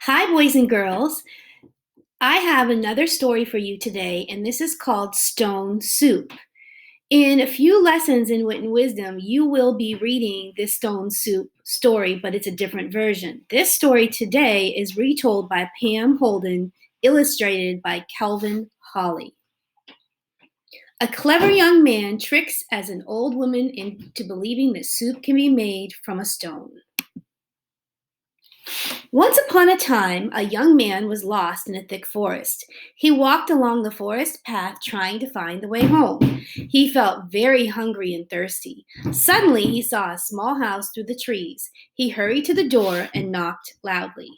Hi, boys and girls. I have another story for you today, and this is called Stone Soup. In a few lessons in Wit and Wisdom, you will be reading this Stone Soup story, but it's a different version. This story today is retold by Pam Holden, illustrated by Kelvin Hawley. A clever young man tricks as an old woman into believing that soup can be made from a stone. Once upon a time, a young man was lost in a thick forest. He walked along the forest path trying to find the way home. He felt very hungry and thirsty. Suddenly, he saw a small house through the trees. He hurried to the door and knocked loudly.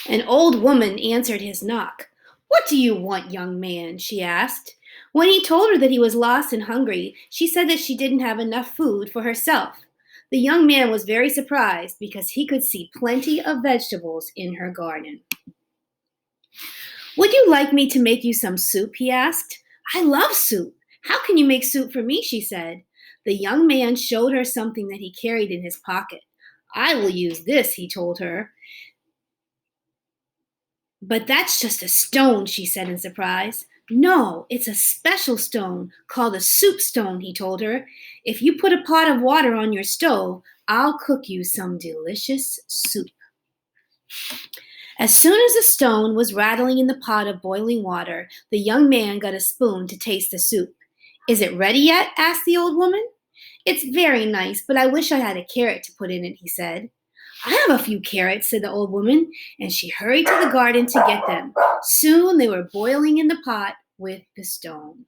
An old woman answered his knock. "What do you want, young man?" she asked. When he told her that he was lost and hungry, she said that she didn't have enough food for herself. The young man was very surprised because he could see plenty of vegetables in her garden. "Would you like me to make you some soup?" he asked. "I love soup. How can you make soup for me?" she said. The young man showed her something that he carried in his pocket. "I will use this," he told her. "But that's just a stone," she said in surprise. "No, it's a special stone called a soup stone," he told her. "If you put a pot of water on your stove, I'll cook you some delicious soup." As soon as the stone was rattling in the pot of boiling water, the young man got a spoon to taste the soup. "Is it ready yet?" asked the old woman. "It's very nice, but I wish I had a carrot to put in it," he said. "I have a few carrots," said the old woman, and she hurried to the garden to get them. Soon they were boiling in the pot with the stone.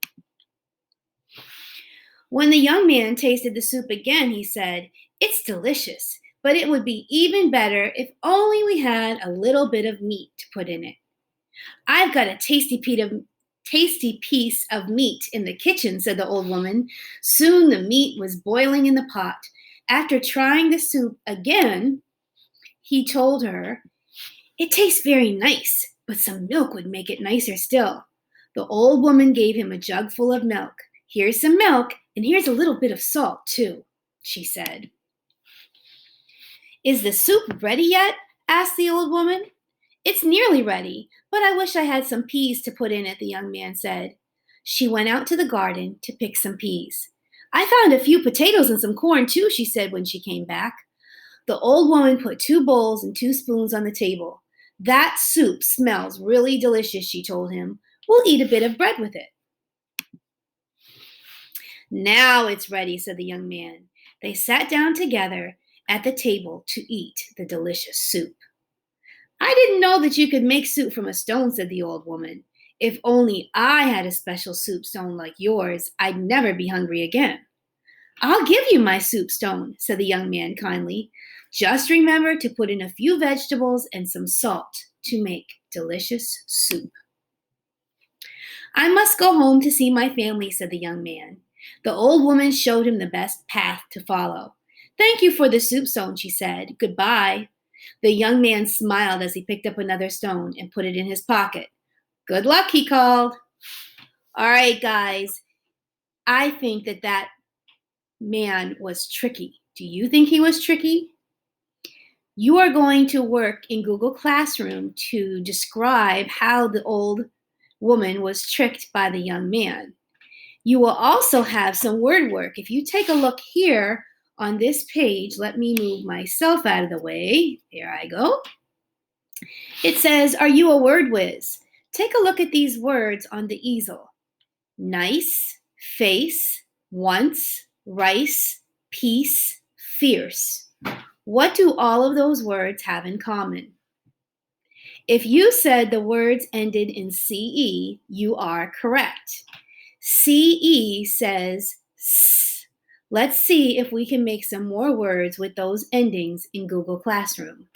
When the young man tasted the soup again, he said, "It's delicious, but it would be even better if only we had a little bit of meat to put in it." "I've got a tasty piece of meat in the kitchen," said the old woman. Soon the meat was boiling in the pot. After trying the soup again, he told her, "It tastes very nice, but some milk would make it nicer still." The old woman gave him a jug full of milk. "Here's some milk, and here's a little bit of salt, too," she said. "Is the soup ready yet?" asked the old woman. "It's nearly ready, but I wish I had some peas to put in it," the young man said. She went out to the garden to pick some peas. "I found a few potatoes and some corn, too," she said when she came back. The old woman put 2 bowls and 2 spoons on the table. "That soup smells really delicious," she told him. "We'll eat a bit of bread with it." "Now it's ready," said the young man. They sat down together at the table to eat the delicious soup. "I didn't know that you could make soup from a stone," said the old woman. "If only I had a special soup stone like yours, I'd never be hungry again." "I'll give you my soup stone," said the young man kindly. "Just remember to put in a few vegetables and some salt to make delicious soup." "I must go home to see my family," said the young man. The old woman showed him the best path to follow. "Thank you for the soup stone," she said. "Goodbye." The young man smiled as he picked up another stone and put it in his pocket. "Good luck," he called. All right, guys. I think that man was tricky. Do you think he was tricky? You are going to work in Google Classroom to describe how the old woman was tricked by the young man. You will also have some word work. If you take a look here on this page, let me move myself out of the way. There I go. It says, "Are you a word whiz?" Take a look at these words on the easel. Nice, face, once, rice, peace, fierce. What do all of those words have in common? If you said the words ended in CE, you are correct. CE says S. Let's see if we can make some more words with those endings in Google Classroom.